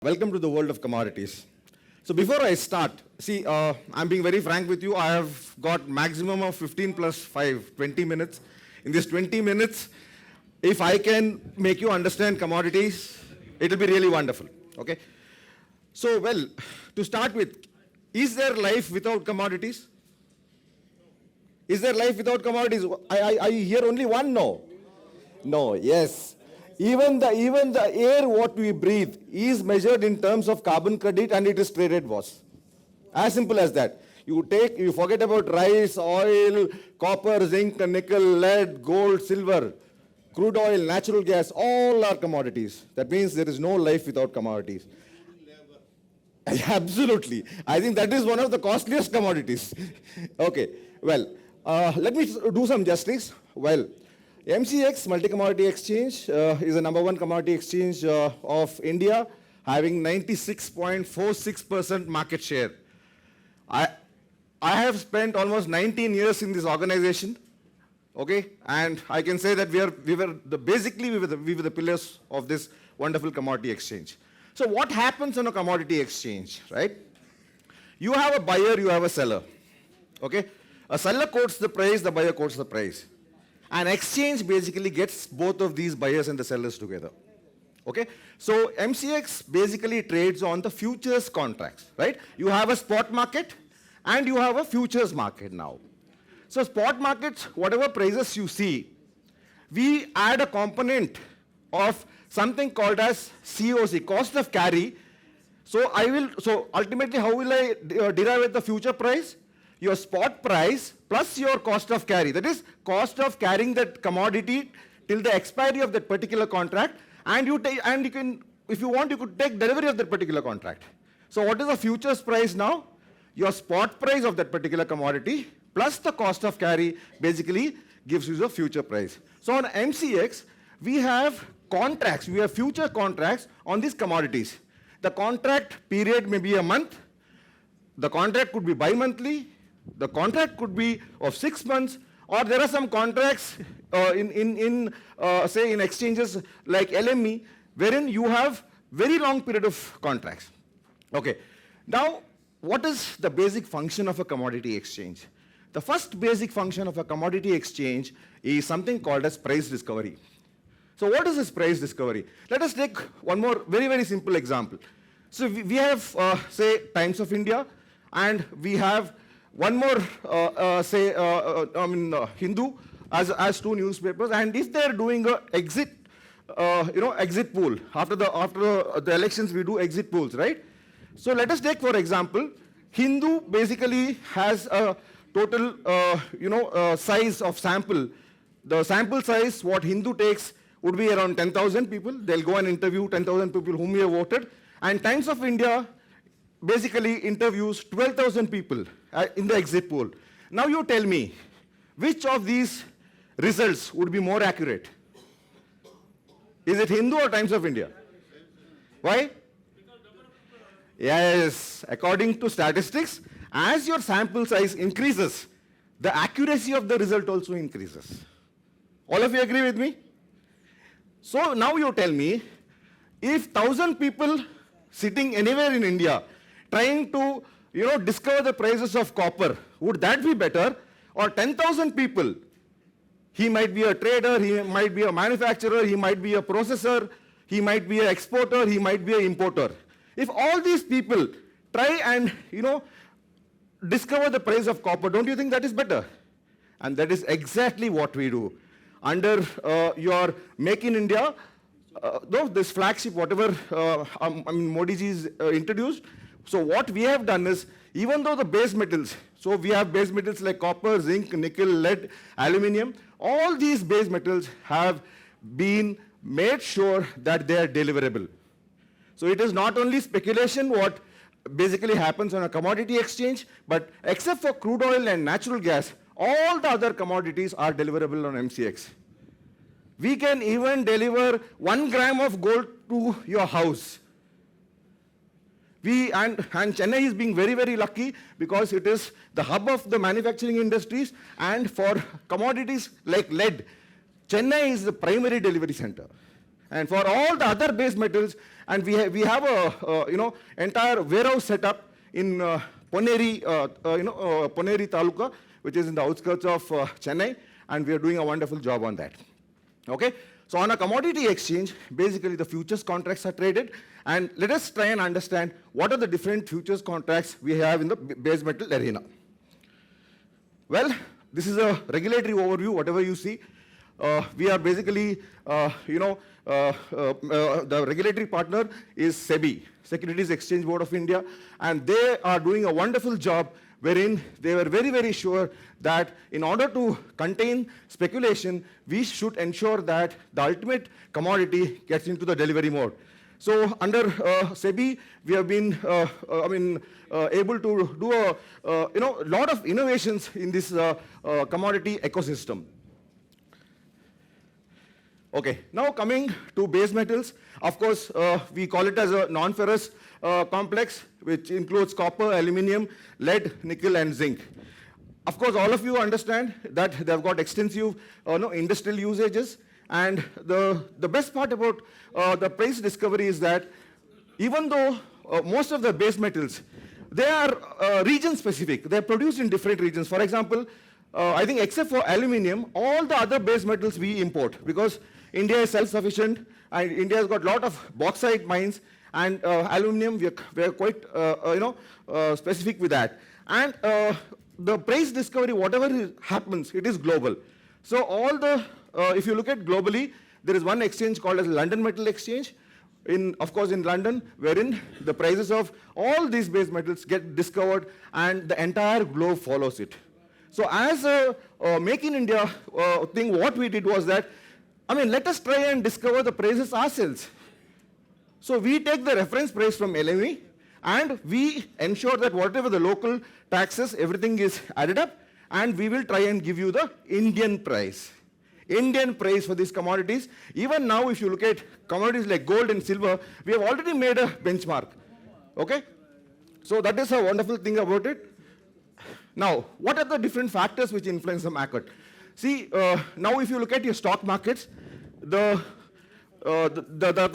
Welcome to the world of commodities. So before I start, see, I'm being very frank with you. I have got maximum of 15 plus 5, 20 minutes. In this 20 minutes, if I can make you understand commodities, it will be really wonderful. Okay? So, well, to start with, is there life without commodities? Is there life without commodities? I hear only one no. No, yes. Even the air what we breathe is measured in terms of carbon credit and it is traded was. As simple as that. You forget about rice, oil, copper, zinc, nickel, lead, gold, silver, crude oil, natural gas, all are commodities. That means there is no life without commodities. Absolutely. I think that is one of the costliest commodities. Okay, well, let me do some justice. Well, MCX, Multi-Commodity Exchange, is the #1 commodity exchange of India, having 96.46% market share. I have spent almost 19 years in this organization, okay, and I can say that we were the pillars of this wonderful commodity exchange. So what happens on a commodity exchange, right? You have a buyer, you have a seller, okay? A seller quotes the price, the buyer quotes the price. An exchange basically gets both of these buyers and the sellers together. Okay? So MCX basically trades on the futures contracts, right? You have a spot market and you have a futures market now. So spot markets, whatever prices you see, we add a component of something called as COC, cost of carry. So ultimately how will I derive at the future price? Your spot price plus your cost of carry. That is cost of carrying that commodity till the expiry of that particular contract, and you can, if you want, you could take delivery of that particular contract. So what is the futures price now? Your spot price of that particular commodity plus the cost of carry basically gives you the future price. So on MCX, we have contracts, we have future contracts on these commodities. The contract period may be a month, the contract could be bi-monthly, the contract could be of 6 months, or there are some contracts say in exchanges like LME, wherein you have very long period of contracts. Okay. Now, what is the basic function of a commodity exchange? The first basic function of a commodity exchange is something called as price discovery. So what is this price discovery? Let us take one more very, very simple example. So we have, say, Times of India, and we have one more, Hindu as two newspapers, and if they are doing a exit poll after the elections, we do exit polls, right? So let us take, for example, Hindu basically has a total, size of sample. The sample size what Hindu takes would be around 10,000 people. They'll go and interview 10,000 people whom we have voted, and Times of India basically interviews 12,000 people in the exit poll. Now you tell me, which of these results would be more accurate? Is it Hindu or Times of India? Why? Yes, according to statistics, as your sample size increases, the accuracy of the result also increases. All of you agree with me? So now you tell me, if 1,000 people sitting anywhere in India trying to, discover the prices of copper, would that be better? Or 10,000 people, he might be a trader, he might be a manufacturer, he might be a processor, he might be an exporter, he might be an importer. If all these people try and, discover the price of copper, don't you think that is better? And that is exactly what we do. Under your Make in India, this flagship, whatever Modi ji is introduced, so what we have done is, even though the base metals, so we have base metals like copper, zinc, nickel, lead, aluminium, all these base metals have been made sure that they are deliverable. So it is not only speculation what basically happens on a commodity exchange, but except for crude oil and natural gas, all the other commodities are deliverable on MCX. We can even deliver 1 gram of gold to your house. And Chennai is being very, very lucky because it is the hub of the manufacturing industries, and for commodities like lead, Chennai is the primary delivery center. And for all the other base metals, and we have a entire warehouse set up in Poneri, Poneri Taluka, which is in the outskirts of Chennai, and we are doing a wonderful job on that. Okay? So on a commodity exchange, basically the futures contracts are traded, and let us try and understand what are the different futures contracts we have in the base metal arena. Well, this is a regulatory overview, whatever you see. We are basically, the regulatory partner is SEBI, Securities Exchange Board of India, and they are doing a wonderful job wherein they were very, very sure that in order to contain speculation, we should ensure that the ultimate commodity gets into the delivery mode. So under SEBI, we have been, able to do a lot of innovations in this commodity ecosystem. Okay, now coming to base metals, of course, we call it as a non-ferrous complex, which includes copper, aluminium, lead, nickel, and zinc. Of course, all of you understand that they've got extensive industrial usages, and the best part about the price discovery is that even though most of the base metals, they are region-specific. They're produced in different regions. For example, I think except for aluminium, all the other base metals we import, because India is self-sufficient, and India has got a lot of bauxite mines, and aluminium, we are quite specific with that. And the price discovery, whatever happens, it is global. So all the, if you look at globally, there is one exchange called as London Metal Exchange, of course in London, wherein the prices of all these base metals get discovered, and the entire globe follows it. So as a Make in India thing, what we did was that, let us try and discover the prices ourselves. So we take the reference price from LME, and we ensure that whatever the local taxes, everything is added up, and we will try and give you the Indian price. Indian price for these commodities. Even now, if you look at commodities like gold and silver, we have already made a benchmark. Okay? So that is a wonderful thing about it. Now, what are the different factors which influence the market? See, now if you look at your stock markets, the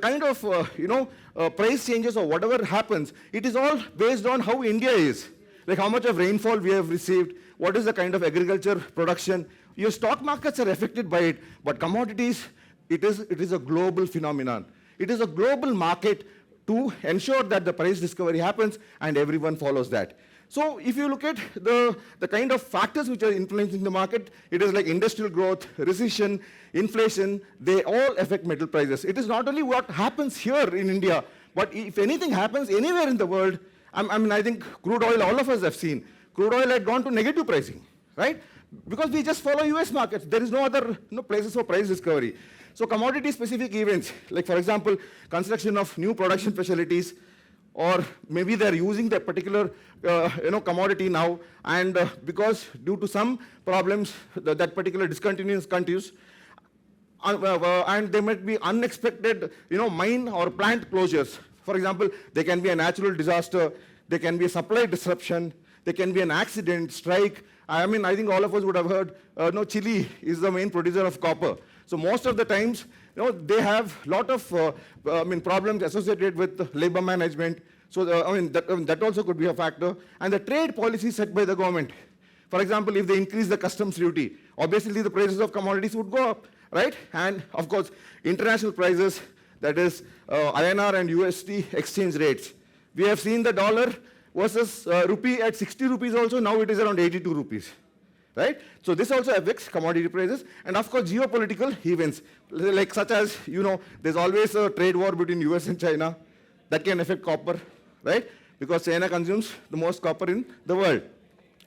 kind of price changes or whatever happens, it is all based on how India is. Like how much of rainfall we have received, what is the kind of agriculture production. Your stock markets are affected by it, but commodities, it is a global phenomenon. It is a global market to ensure that the price discovery happens and everyone follows that. So if you look at the kind of factors which are influencing the market, it is like industrial growth, recession, inflation, they all affect metal prices. It is not only what happens here in India, but if anything happens anywhere in the world, I think crude oil, all of us have seen, crude oil had gone to negative pricing, right? Because we just follow US markets. There is no other places for price discovery. So commodity-specific events, like for example, construction of new production facilities, or maybe they're using that particular commodity now, and because due to some problems, that particular discontinuance continues, and there might be unexpected mine or plant closures. For example, there can be a natural disaster, there can be a supply disruption, there can be an accident, strike. I think all of us would have heard, Chile is the main producer of copper. So most of the times, they have a lot of problems associated with labor management. So that also could be a factor. And the trade policy set by the government. For example, if they increase the customs duty, obviously the prices of commodities would go up, right? And of course, international prices, that is INR and USD exchange rates. We have seen the dollar versus rupee at 60 rupees also, now it is around 82 rupees. Right? So this also affects commodity prices, and of course geopolitical events, like such as, there's always a trade war between US and China that can affect copper, right? Because China consumes the most copper in the world.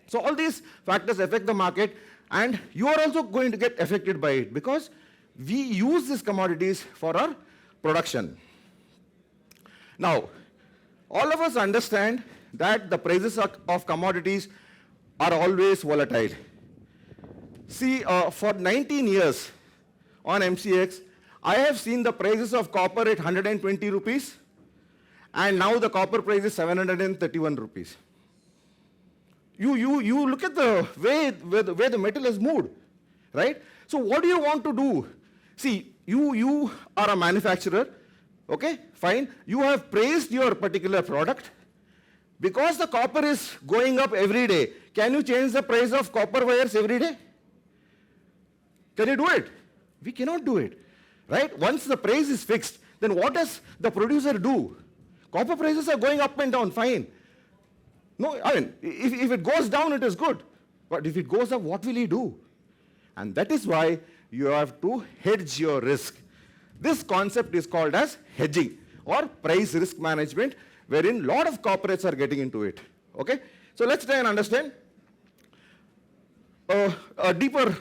So all these factors affect the market, and you are also going to get affected by it because we use these commodities for our production. Now, all of us understand that the prices of commodities are always volatile. See, for 19 years on MCX, I have seen the prices of copper at 120 rupees, and now the copper price is 731 rupees. You look at the way the metal has moved, right? So what do you want to do? See, you are a manufacturer, okay, fine. You have praised your particular product. Because the copper is going up every day, can you change the price of copper wires every day? Can you do it? We cannot do it, right? Once the price is fixed, then what does the producer do? Copper prices are going up and down, fine. No, I mean, if it goes down, it is good. But if it goes up, what will he do? And that is why you have to hedge your risk. This concept is called as hedging or price risk management, wherein a lot of corporates are getting into it. Okay? So let's try and understand a deeper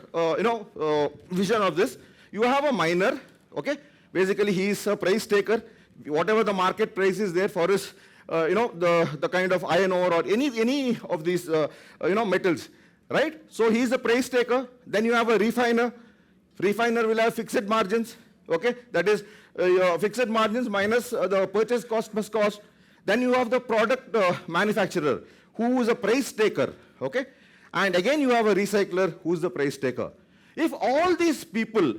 vision of this. You have a miner, okay? Basically, he is a price taker. Whatever the market price is there for his, the kind of iron ore or any of these, metals, right? So he is a price taker. Then you have a refiner. Refiner will have fixed margins, okay? That is fixed margins minus the purchase cost plus cost. Then you have the product manufacturer, who is a price taker, okay? And again you have a recycler, who is the price taker. If all these people,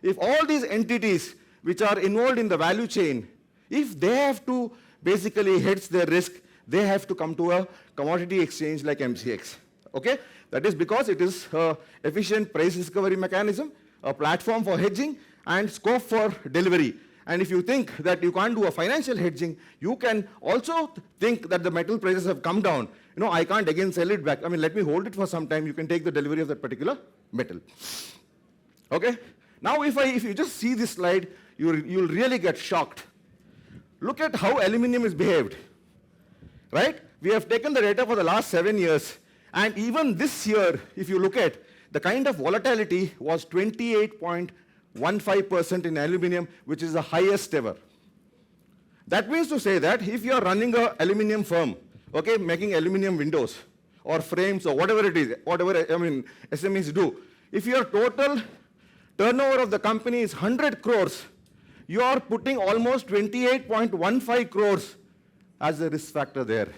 if all these entities which are involved in the value chain, if they have to basically hedge their risk, they have to come to a commodity exchange like MCX, okay? That is because it is an efficient price discovery mechanism, a platform for hedging, and scope for delivery. And if you think that you can't do a financial hedging, you can also think that the metal prices have come down. You know, I can't again sell it back. I mean, let me hold it for some time. You can take the delivery of that particular metal. Okay? Now, if you just see this slide, you'll really get shocked. Look at how aluminum is behaved. Right? We have taken the data for the last 7 years. And even this year, if you look at, the kind of volatility was 28.15% in aluminum, which is the highest ever. That means to say that if you are running an aluminum firm, okay, making aluminum windows or frames or whatever it is, whatever SMEs do, if your total turnover of the company is 100 crores, you are putting almost 28.15 crores as a risk factor there.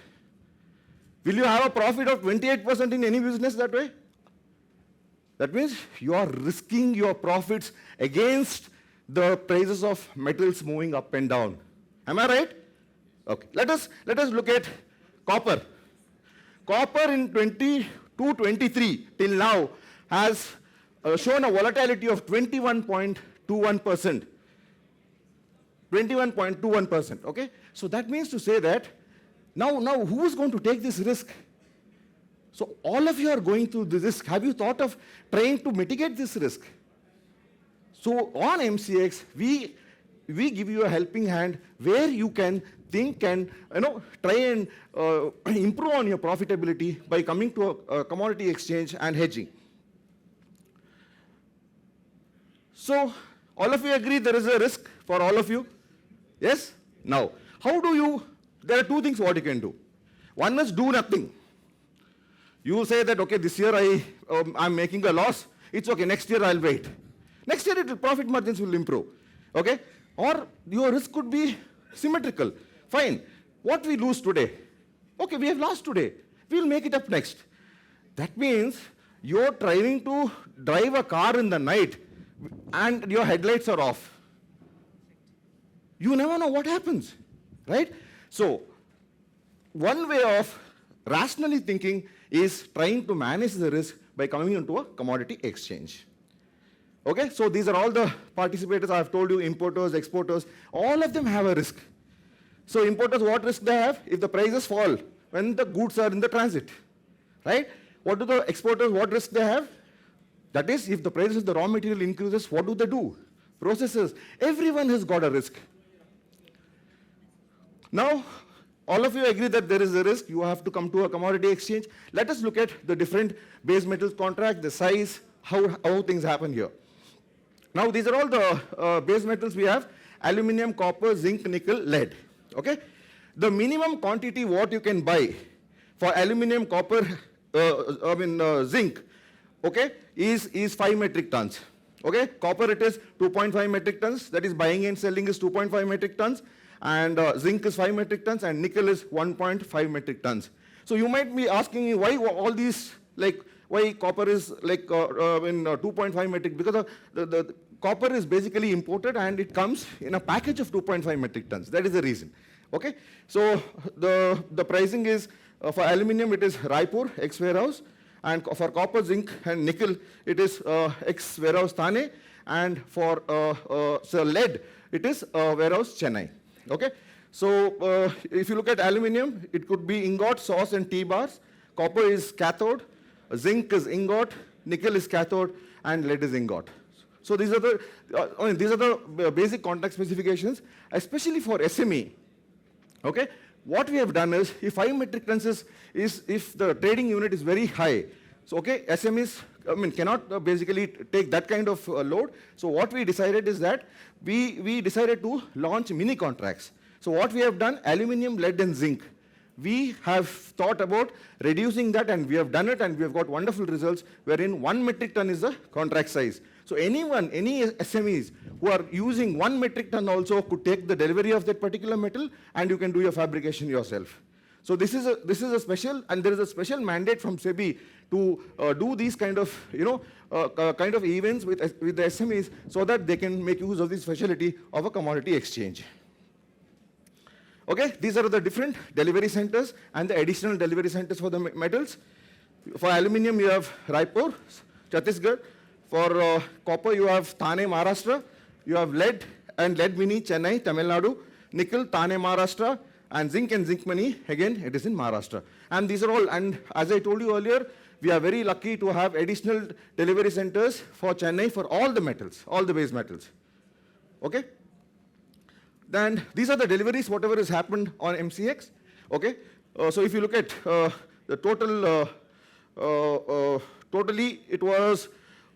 Will you have a profit of 28% in any business that way? That means you are risking your profits against the prices of metals moving up and down. Am I right? Okay. Let us look at copper. Copper in 22-23 till now has shown a volatility of 21.21%. 21.21%. Okay. So that means to say that now who is going to take this risk? So all of you are going through this risk. Have you thought of trying to mitigate this risk? So on MCX, we give you a helping hand where you can think and try and improve on your profitability by coming to a commodity exchange and hedging. So all of you agree there is a risk for all of you? Yes? Now, how do you, there are two things what you can do. One is do nothing. You say that, okay, this year I'm making a loss. It's okay, next year I'll wait. Next year profit margins will improve. Okay? Or your risk could be symmetrical. Fine. What we lose today? Okay, we have lost today. We'll make it up next. That means you're trying to drive a car in the night and your headlights are off. You never know what happens. Right? So, one way of rationally thinking is trying to manage the risk by coming into a commodity exchange. Okay, so these are all the participators. I have told you, importers, exporters, all of them have a risk. So importers, what risk they have? If the prices fall, when the goods are in the transit, right? What do the exporters, what risk they have? That is, if the prices of the raw material increases, what do they do? Processors, everyone has got a risk. Now, all of you agree that there is a risk. You have to come to a commodity exchange. Let us look at the different base metals contract, the size, how things happen here. Now, these are all the base metals we have: aluminum, copper, zinc, nickel, lead. Okay? The minimum quantity what you can buy for aluminum, copper, zinc, okay, is 5 metric tons. Okay? Copper, it is 2.5 metric tons. That is, buying and selling is 2.5 metric tons. And zinc is 5 metric tons, and nickel is 1.5 metric tons. So you might be asking me why all these, like, why copper is like 2.5 metric, because of the copper is basically imported and it comes in a package of 2.5 metric tons. That is the reason. Okay, so the pricing is for aluminium it is Raipur X warehouse, and for copper, zinc, and nickel it is X warehouse Thane, and for so lead it is warehouse Chennai. Okay, so if you look at aluminium, it could be ingot, sauce, and T-bars. Copper is cathode, zinc is ingot, nickel is cathode, and lead is ingot. So these are the basic contract specifications, especially for SME. Okay, what we have done is, if 5 metric tons is if the trading unit is very high, so okay, SMEs cannot basically take that kind of load. So what we decided is that we decided to launch mini contracts. So what we have done, aluminium, lead, and zinc. We have thought about reducing that, and we have done it, and we have got wonderful results, wherein 1 metric ton is the contract size. So any SMEs who are using 1 metric ton also could take the delivery of that particular metal, and you can do your fabrication yourself. So this is a special, and there is a special mandate from SEBI to do these kind of events with the SMEs, so that they can make use of this facility of a commodity exchange. Okay, these are the different delivery centers and the additional delivery centers for the metals. For aluminium, you have Raipur, Chhattisgarh. For copper, you have Thane, Maharashtra. You have lead and lead mini, Chennai, Tamil Nadu. Nickel, Thane, Maharashtra. And zinc mini, again, it is in Maharashtra. And these are all, and as I told you earlier, we are very lucky to have additional delivery centers for Chennai for all the metals, all the base metals. Okay? Then these are the deliveries, whatever has happened on MCX. Okay? So if you look at the total, totally it was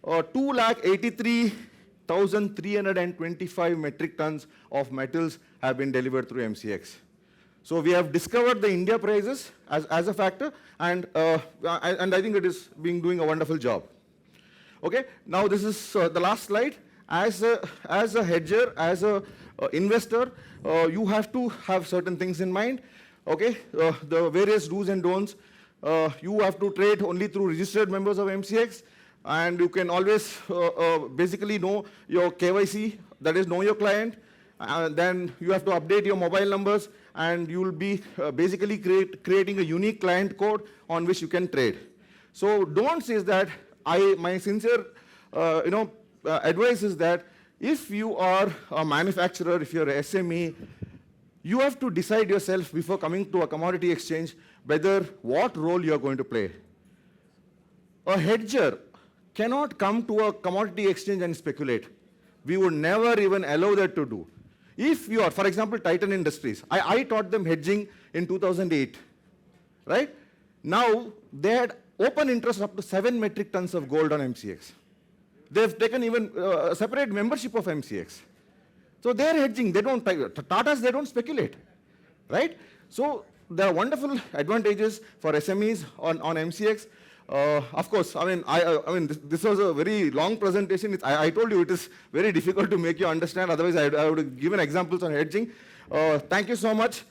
2,83,325 metric tons of metals have been delivered through MCX. So we have discovered the India prices as a factor, and I think it is doing a wonderful job. Okay, now this is the last slide. As a hedger, as a investor, you have to have certain things in mind. Okay, the various do's and don'ts. You have to trade only through registered members of MCX, and you can always basically know your KYC, that is know your client. Then you have to update your mobile numbers, and you will be basically creating a unique client code on which you can trade. So don'ts is that my sincere advice is that if you are a manufacturer, if you're a SME, you have to decide yourself before coming to a commodity exchange whether what role you are going to play. A hedger cannot come to a commodity exchange and speculate. We would never even allow that to do. If you are, for example, Titan Industries, I taught them hedging in 2008, right? Now, they had open interest up to 7 metric tons of gold on MCX. They've taken even a separate membership of MCX. So they're hedging, they don't, Tatas, they don't speculate, right? So there are wonderful advantages for SMEs on MCX. Of course, this was a very long presentation. I told you it is very difficult to make you understand. Otherwise, I would have given examples on hedging. Thank you so much.